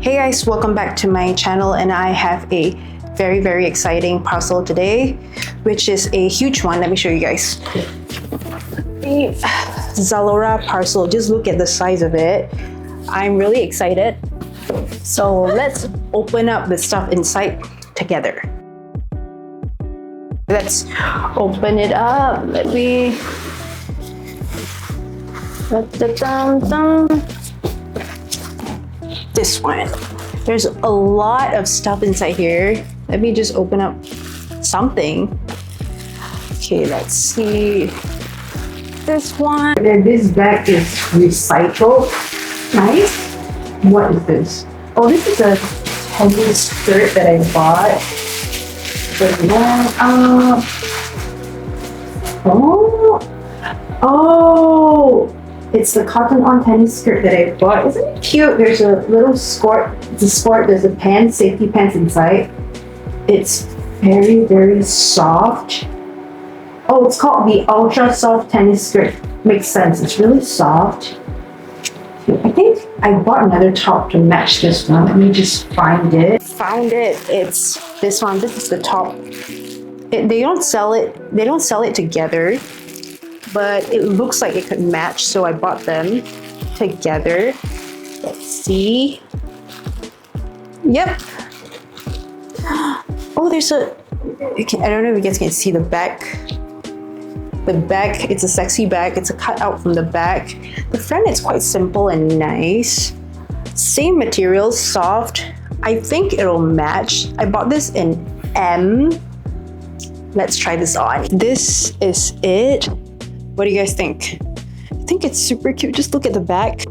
Hey guys, welcome back to my channel, and I have a very exciting parcel today, which is a huge one. Let me show you guys. The Zalora parcel. Just look at the size of it. I'm really excited. So let's open up the stuff inside together. Let's open it up. Let me... This one. There's a lot of stuff inside here. Let me just open up something. Okay, let's see. This one. This bag is recycled. Nice. What is this? Oh, this is a tennis skirt that I bought. Oh, it's the cotton on tennis skirt that I bought. Isn't it cute? There's a little skort. It's a skort. There's a pants, safety pants inside. It's very soft. Oh, it's called the ultra soft tennis skirt. Makes sense. It's really soft. I think I bought another top to match this one. Let me just find it. Found it. It's this one. This is the top. They don't sell it. They don't sell it together, but it looks like it could match, so I bought them together. Let's see. Yep. Oh, there's a... I don't know if you guys can see the back. The back, it's a sexy bag. It's a cutout from the back. The front is quite simple and nice. Same material, soft. I think it'll match. I bought this in M. Let's try this on. This is it. What do you guys think? I think it's super cute. Just look at the back.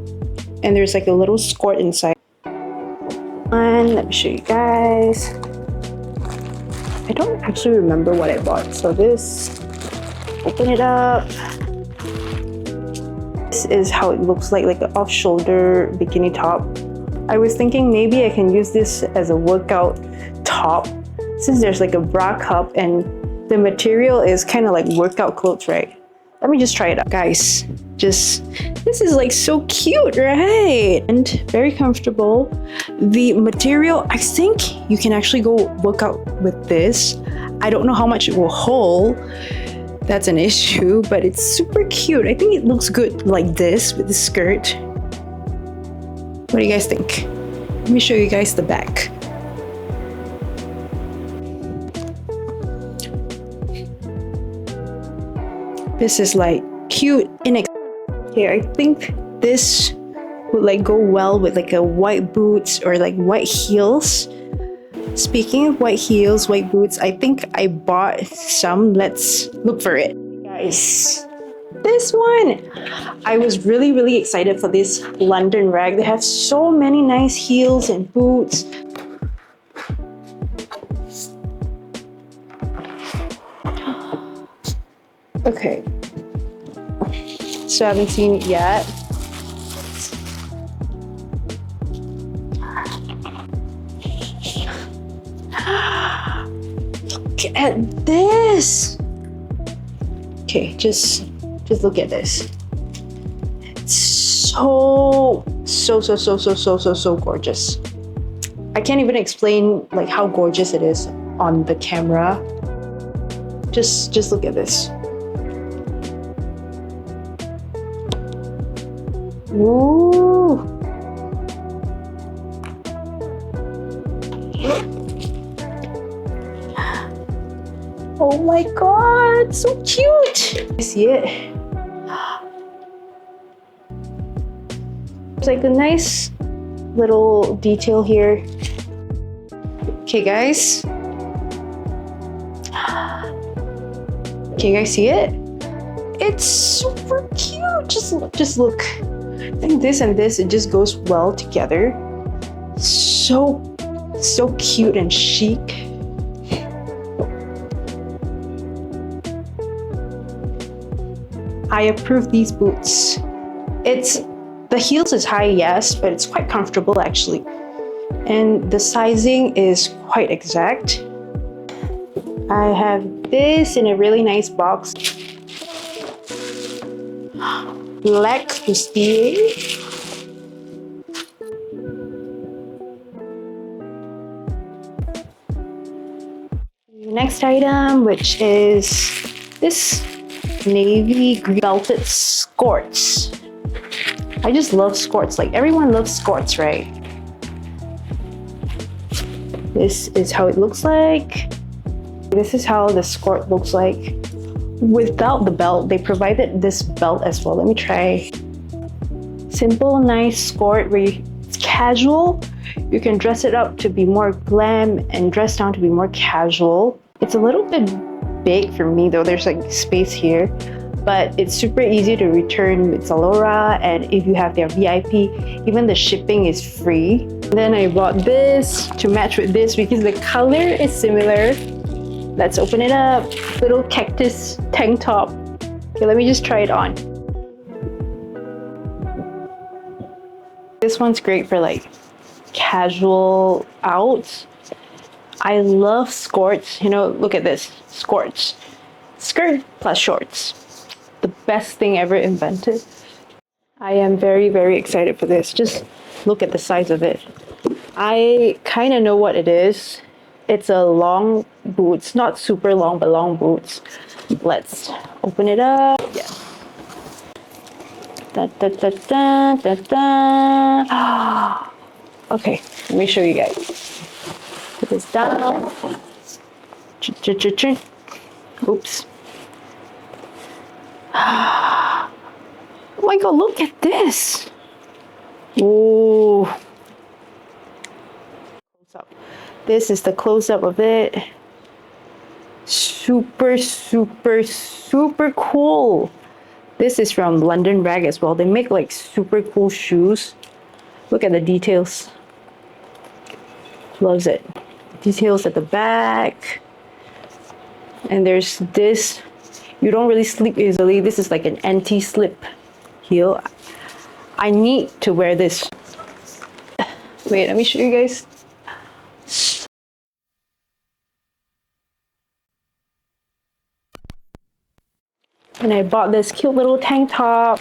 And there's like a little skirt inside. And let me show you guys. I don't actually remember what I bought. So this, open it up. This is how it looks like an off-shoulder bikini top. I was thinking maybe I can use this as a workout top, since there's like a bra cup and the material is kind of like workout clothes, right? Let me just try it out, guys. This is like so cute, right? And very comfortable. The material, I think you can actually go work out with this. I don't know how much it will hold. That's an issue, but it's super cute. I think it looks good like this with the skirt. What do you guys think? Let me show you guys the back. This is like cute and here. I think this would like go well with like a white boots or like white heels. Speaking of white heels, white boots, I think I bought some. Let's look for it. Guys, this one. I was really excited for this London rag. They have so many nice heels and boots. Okay, so I haven't seen it yet. Look at this. Okay, just look at this. It's so gorgeous. I can't even explain like how gorgeous it is on the camera. Just look at this. Ooh. Oh my god, so cute. You see it? There's like a nice little detail here. Okay guys. Can you guys see it? It's super cute. Just look. I think this and this, it just goes well together. So cute and chic. I approve these boots. The heels is high, yes, but it's quite comfortable actually. And the sizing is quite exact. I have this in a really nice box. Black bustier. The next item, which is this navy green belted Skorts. I just love Skorts. Like, everyone loves Skorts, right? This is how it looks like. This is how the Skort looks like without the belt. They provided this belt as well. Let me try. Simple, nice Skort where it's casual. You can dress it up to be more glam and dress down to be more casual. It's a little bit big for me though. There's like space here, but it's super easy to return with Zalora, and if you have their VIP, even the shipping is free. And then I bought this to match with this because the color is similar. Let's open it up. Little cactus tank top. Okay, let me just try it on. This one's great for like casual out. I love Skorts. You know, look at this. Skorts. Skirt plus shorts. The best thing ever invented. I am very, very excited for this. Just look at the size of it. I kind of know what it is. It's a long boots, not super long, but long boots. Let's open it up. Yeah. Da, da, da, da, da, da. Okay, let me show you guys. Put this down. Oops. Oh my god, look at this. Ooh. This is the close-up of it. Super, super, super cool. This is from London Rag as well. They make like super cool shoes. Look at the details. Loves it. Details at the back. And there's this. You don't really slip easily. This is like an anti-slip heel. I need to wear this. Wait, let me show you guys. And I bought this cute little tank top.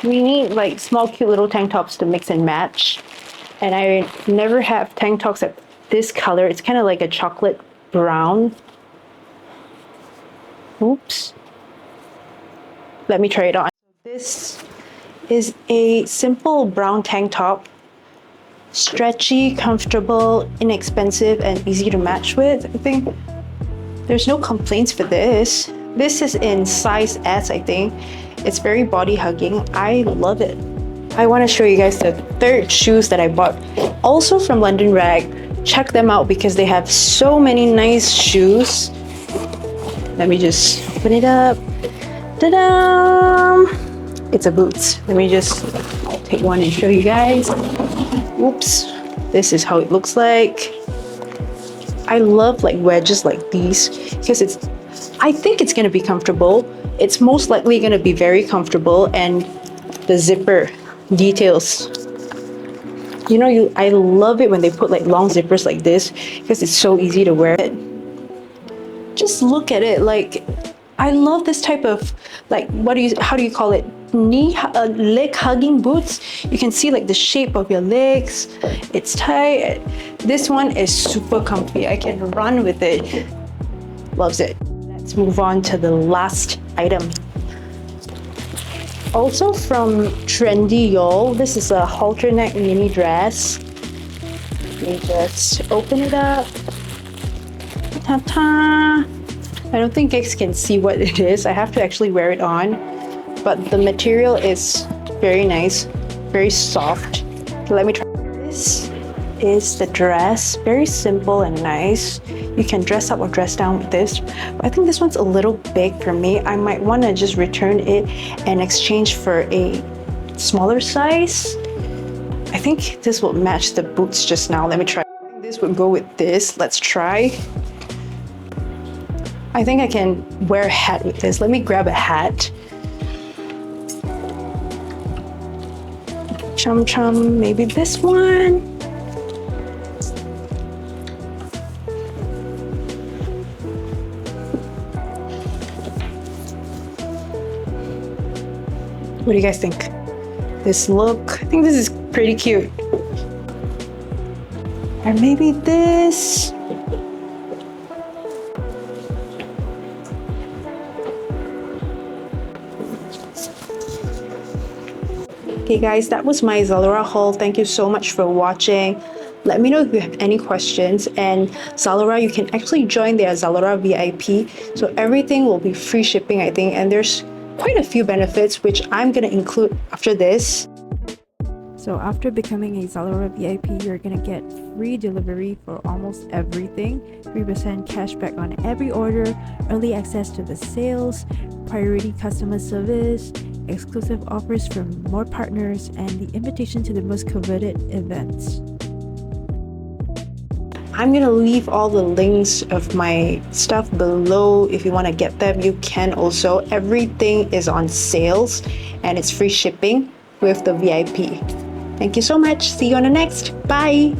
We need like small cute little tank tops to mix and match. And I never have tank tops at this color. It's kind of like a chocolate brown. Oops. Let me try it on. This is a simple brown tank top. Stretchy, comfortable, inexpensive, and easy to match with. I think there's no complaints for this. This is in size S, I think. It's very body hugging. I love it. I want to show you guys the third shoes that I bought, also from London Rag. Check them out because they have so many nice shoes. Let me just open it up. Ta-da! It's a boots. Let me just take one and show you guys. Oops. This is how it looks like. I love like wedges like these because I think it's going to be comfortable. It's most likely going to be very comfortable, and the zipper details. You know, I love it when they put like long zippers like this because it's so easy to wear it. Just look at it. Like, I love this type of like, how do you call it? Leg hugging boots. You can see like the shape of your legs. It's tight. This one is super comfy. I can run with it. Loves it. Let's move on to the last item. Also from Trendyol, this is a halter neck mini dress. Let me just open it up. Ta-ta! I don't think guys can see what it is. I have to actually wear it on. But the material is very nice, very soft. Let me try. This is the dress. Very simple and nice. You can dress up or dress down with this. But I think this one's a little big for me. I might want to just return it and exchange for a smaller size. I think this will match the boots just now. Let me try. I think this would go with this. Let's try. I think I can wear a hat with this. Let me grab a hat. Chum chum, maybe this one. What do you guys think? This look, I think this is pretty cute. Or maybe this. Okay guys, that was my Zalora haul. Thank you so much for watching. Let me know if you have any questions, and Zalora, you can actually join their Zalora VIP. So everything will be free shipping, I think, and there's quite a few benefits which I'm gonna include after this. So after becoming a Zalora VIP, you're gonna get free delivery for almost everything, 3% cashback on every order, early access to the sales, priority customer service, exclusive offers from more partners, and the invitation to the most coveted events. I'm gonna leave all the links of my stuff below. If you want to get them, you can also. Everything is on sales and it's free shipping with the VIP. Thank you so much. See you on the next. Bye.